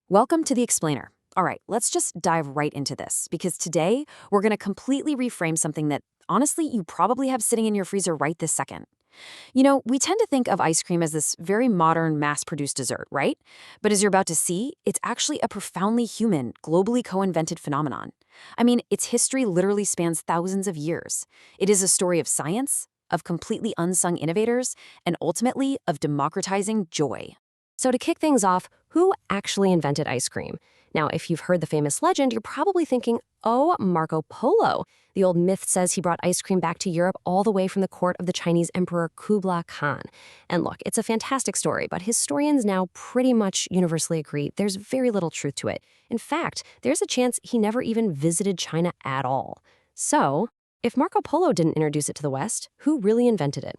Welcome to the Explainer. All right, let's just dive right into this because today we're going to completely reframe something that honestly you probably have sitting in your freezer right this second. We tend to think of ice cream as this very modern, mass produced dessert, right? But as you're about to see, it's actually a profoundly human, globally co invented phenomenon. I mean, its history literally spans thousands of years. It is a story of science, of completely unsung innovators, and ultimately of democratizing joy. So to kick things off, who actually invented ice cream? Now, if you've heard the famous legend, you're probably thinking, oh, Marco Polo. The old myth says he brought ice cream back to Europe all the way from the court of the Chinese Emperor Kublai Khan. And look, it's a fantastic story, but historians now pretty much universally agree there's very little truth to it. In fact, there's a chance he never even visited China at all. So, if Marco Polo didn't introduce it to the West, who really invented it?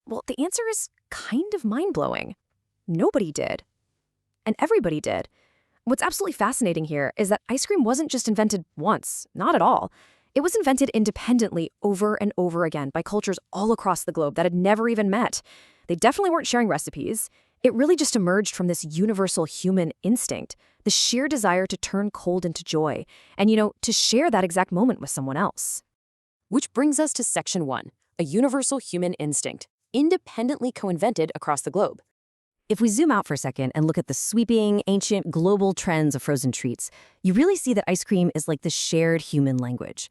Well, the answer is kind of mind blowing. Nobody did. And everybody did. What's absolutely fascinating here is that ice cream wasn't just invented once, not at all. It was invented independently over and over again by cultures all across the globe that had never even met. They definitely weren't sharing recipes. It really just emerged from this universal human instinct, the sheer desire to turn cold into joy, and, to share that exact moment with someone else. Which brings us to Section 1, a universal human instinct, independently co-invented across the globe. If we zoom out for a second and look at the sweeping, ancient, global trends of frozen treats, you really see that ice cream is like the shared human language.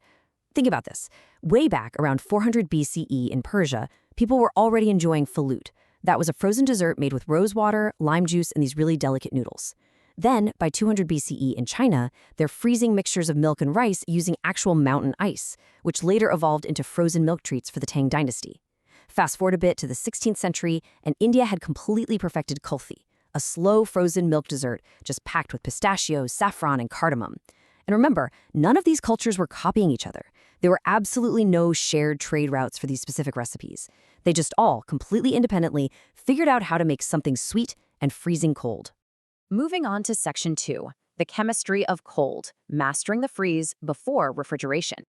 Think about this. Way back around 400 BCE in Persia, people were already enjoying falut. That was a frozen dessert made with rose water, lime juice, and these really delicate noodles. Then, by 200 BCE in China, they're freezing mixtures of milk and rice using actual mountain ice, which later evolved into frozen milk treats for the Tang dynasty. Fast forward a bit to the 16th century, and India had completely perfected kulfi, a slow frozen milk dessert just packed with pistachios, saffron, and cardamom. And remember, none of these cultures were copying each other. There were absolutely no shared trade routes for these specific recipes. They just all, completely independently, figured out how to make something sweet and freezing cold. Moving on to Section 2, the chemistry of cold, mastering the freeze before refrigeration.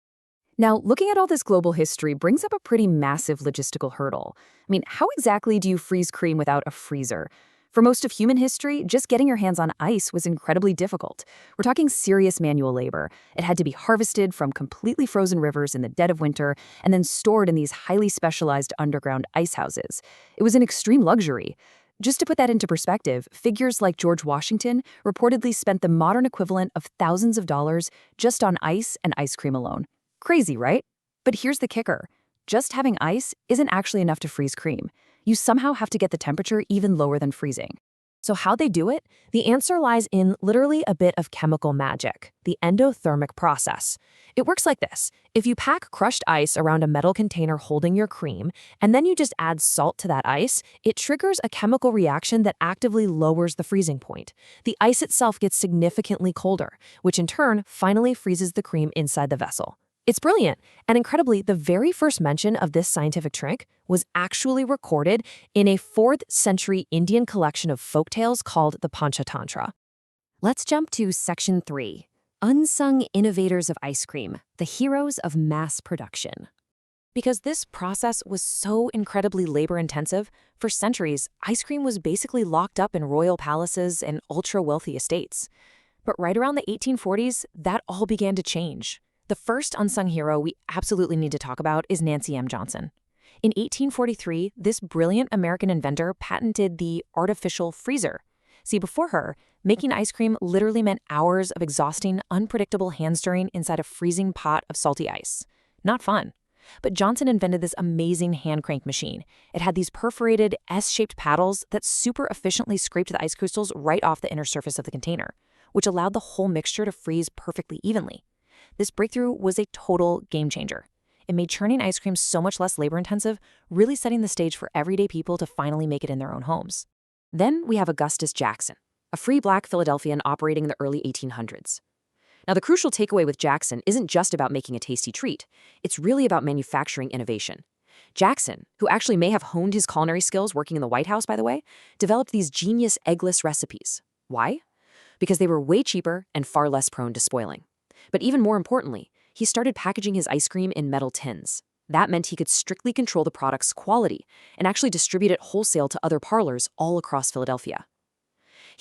Now, looking at all this global history brings up a pretty massive logistical hurdle. I mean, how exactly do you freeze cream without a freezer? For most of human history, just getting your hands on ice was incredibly difficult. We're talking serious manual labor. It had to be harvested from completely frozen rivers in the dead of winter and then stored in these highly specialized underground ice houses. It was an extreme luxury. Just to put that into perspective, figures like George Washington reportedly spent the modern equivalent of thousands of dollars just on ice and ice cream alone. Crazy, right? But here's the kicker. Just having ice isn't actually enough to freeze cream. You somehow have to get the temperature even lower than freezing. So how'd they do it? The answer lies in literally a bit of chemical magic, the endothermic process. It works like this. If you pack crushed ice around a metal container holding your cream, and then you just add salt to that ice, it triggers a chemical reaction that actively lowers the freezing point. The ice itself gets significantly colder, which in turn finally freezes the cream inside the vessel. It's brilliant, and incredibly, the very first mention of this scientific trick was actually recorded in a 4th century Indian collection of folktales called the Panchatantra. Let's jump to Section 3, Unsung Innovators of Ice Cream, the Heroes of Mass Production. Because this process was so incredibly labor-intensive, for centuries, ice cream was basically locked up in royal palaces and ultra-wealthy estates. But right around the 1840s, that all began to change. The first unsung hero we absolutely need to talk about is Nancy M. Johnson. In 1843, this brilliant American inventor patented the artificial freezer. See, before her, making ice cream literally meant hours of exhausting, unpredictable hand-stirring inside a freezing pot of salty ice. Not fun. But Johnson invented this amazing hand crank machine. It had these perforated S-shaped paddles that super efficiently scraped the ice crystals right off the inner surface of the container, which allowed the whole mixture to freeze perfectly evenly. This breakthrough was a total game changer. It made churning ice cream so much less labor-intensive, really setting the stage for everyday people to finally make it in their own homes. Then we have Augustus Jackson, a free black Philadelphian operating in the early 1800s. Now, the crucial takeaway with Jackson isn't just about making a tasty treat. It's really about manufacturing innovation. Jackson, who actually may have honed his culinary skills working in the White House, by the way, developed these genius eggless recipes. Why? Because they were way cheaper and far less prone to spoiling. But even more importantly, he started packaging his ice cream in metal tins. That meant he could strictly control the product's quality and actually distribute it wholesale to other parlors all across Philadelphia.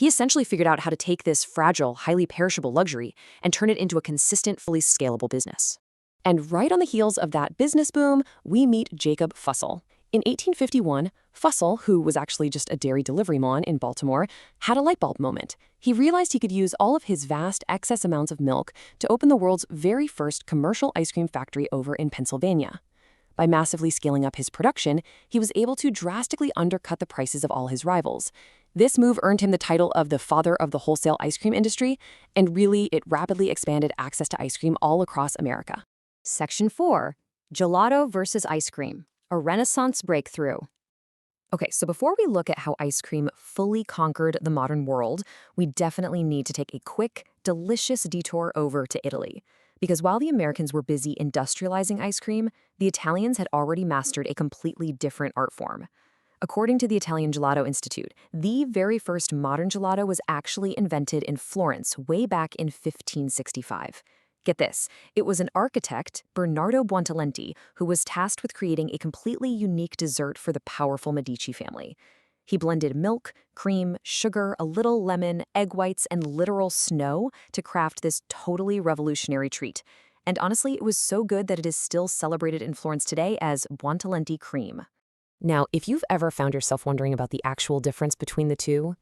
He essentially figured out how to take this fragile, highly perishable luxury and turn it into a consistent, fully scalable business. And right on the heels of that business boom, we meet Jacob Fussell. In 1851, Fussell, who was actually just a dairy delivery man in Baltimore, had a light bulb moment. He realized he could use all of his vast excess amounts of milk to open the world's very first commercial ice cream factory over in Pennsylvania. By massively scaling up his production, he was able to drastically undercut the prices of all his rivals. This move earned him the title of the father of the wholesale ice cream industry, and really, it rapidly expanded access to ice cream all across America. Section 4. Gelato versus ice cream. A Renaissance breakthrough. Okay, so before we look at how ice cream fully conquered the modern world, we definitely need to take a quick, delicious detour over to Italy. Because while the Americans were busy industrializing ice cream, the Italians had already mastered a completely different art form. According to the Italian Gelato Institute, the very first modern gelato was actually invented in Florence way back in 1565. Get this, it was an architect, Bernardo Buontalenti, who was tasked with creating a completely unique dessert for the powerful Medici family. He blended milk, cream, sugar, a little lemon, egg whites, and literal snow to craft this totally revolutionary treat. And honestly, it was so good that it is still celebrated in Florence today as Buontalenti cream. Now, if you've ever found yourself wondering about the actual difference between the two,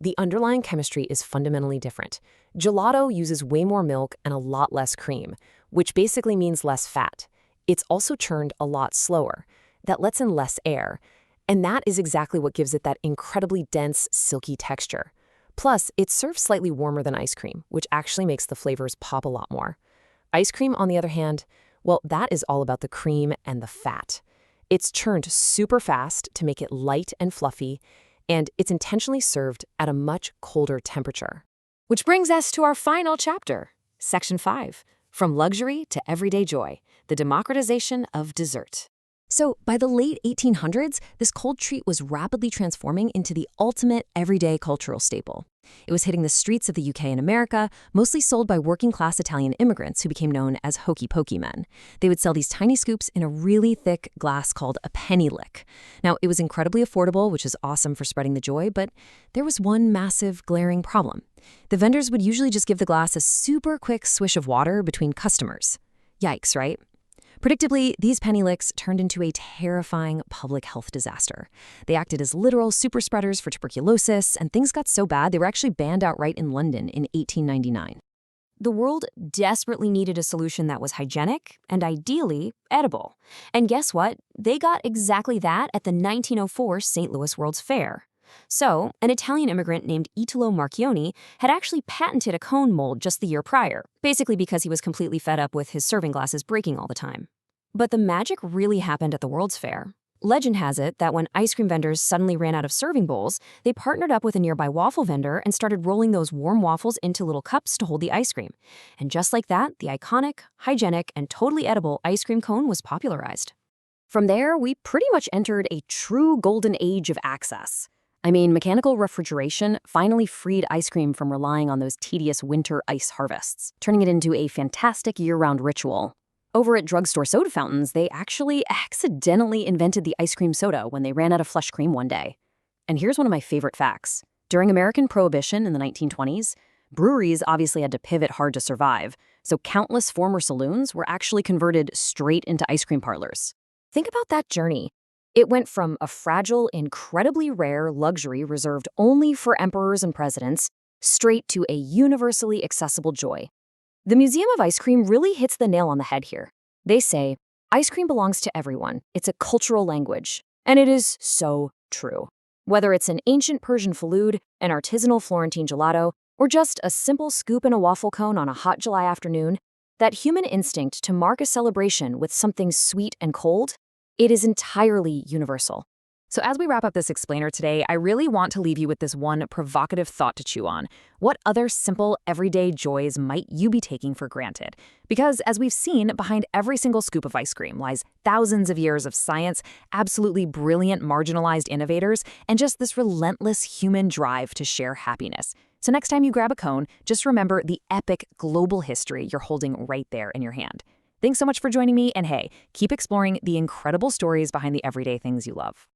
the underlying chemistry is fundamentally different. Gelato uses way more milk and a lot less cream, which basically means less fat. It's also churned a lot slower. That lets in less air. And that is exactly what gives it that incredibly dense, silky texture. Plus, it's served slightly warmer than ice cream, which actually makes the flavors pop a lot more. Ice cream, on the other hand, well, that is all about the cream and the fat. It's churned super fast to make it light and fluffy, and it's intentionally served at a much colder temperature. Which brings us to our final chapter, Section 5, From Luxury to Everyday Joy, the Democratization of Dessert. So, by the late 1800s, this cold treat was rapidly transforming into the ultimate everyday cultural staple. It was hitting the streets of the UK and America, mostly sold by working-class Italian immigrants who became known as hokey pokey men. They would sell these tiny scoops in a really thick glass called a penny lick. Now, it was incredibly affordable, which is awesome for spreading the joy, but there was one massive, glaring problem. The vendors would usually just give the glass a super quick swish of water between customers. Yikes, right? Predictably, these penny licks turned into a terrifying public health disaster. They acted as literal super spreaders for tuberculosis, and things got so bad they were actually banned outright in London in 1899. The world desperately needed a solution that was hygienic and ideally edible. And guess what? They got exactly that at the 1904 St. Louis World's Fair. So, an Italian immigrant named Italo Marchioni had actually patented a cone mold just the year prior, basically because he was completely fed up with his serving glasses breaking all the time. But the magic really happened at the World's Fair. Legend has it that when ice cream vendors suddenly ran out of serving bowls, they partnered up with a nearby waffle vendor and started rolling those warm waffles into little cups to hold the ice cream. And just like that, the iconic, hygienic, and totally edible ice cream cone was popularized. From there, we pretty much entered a true golden age of access. I mean, mechanical refrigeration finally freed ice cream from relying on those tedious winter ice harvests, turning it into a fantastic year-round ritual. Over at drugstore soda fountains, they actually accidentally invented the ice cream soda when they ran out of fresh cream one day. And here's one of my favorite facts. During American Prohibition in the 1920s, breweries obviously had to pivot hard to survive, so countless former saloons were actually converted straight into ice cream parlors. Think about that journey. It went from a fragile, incredibly rare luxury reserved only for emperors and presidents, straight to a universally accessible joy. The Museum of Ice Cream really hits the nail on the head here. They say, ice cream belongs to everyone. It's a cultural language. And it is so true. Whether it's an ancient Persian falud, an artisanal Florentine gelato, or just a simple scoop in a waffle cone on a hot July afternoon, that human instinct to mark a celebration with something sweet and cold, it is entirely universal. So as we wrap up this explainer today, I really want to leave you with this one provocative thought to chew on. What other simple, everyday joys might you be taking for granted? Because as we've seen, behind every single scoop of ice cream lies thousands of years of science, absolutely brilliant marginalized innovators, and just this relentless human drive to share happiness. So next time you grab a cone, just remember the epic global history you're holding right there in your hand. Thanks so much for joining me, and hey, keep exploring the incredible stories behind the everyday things you love.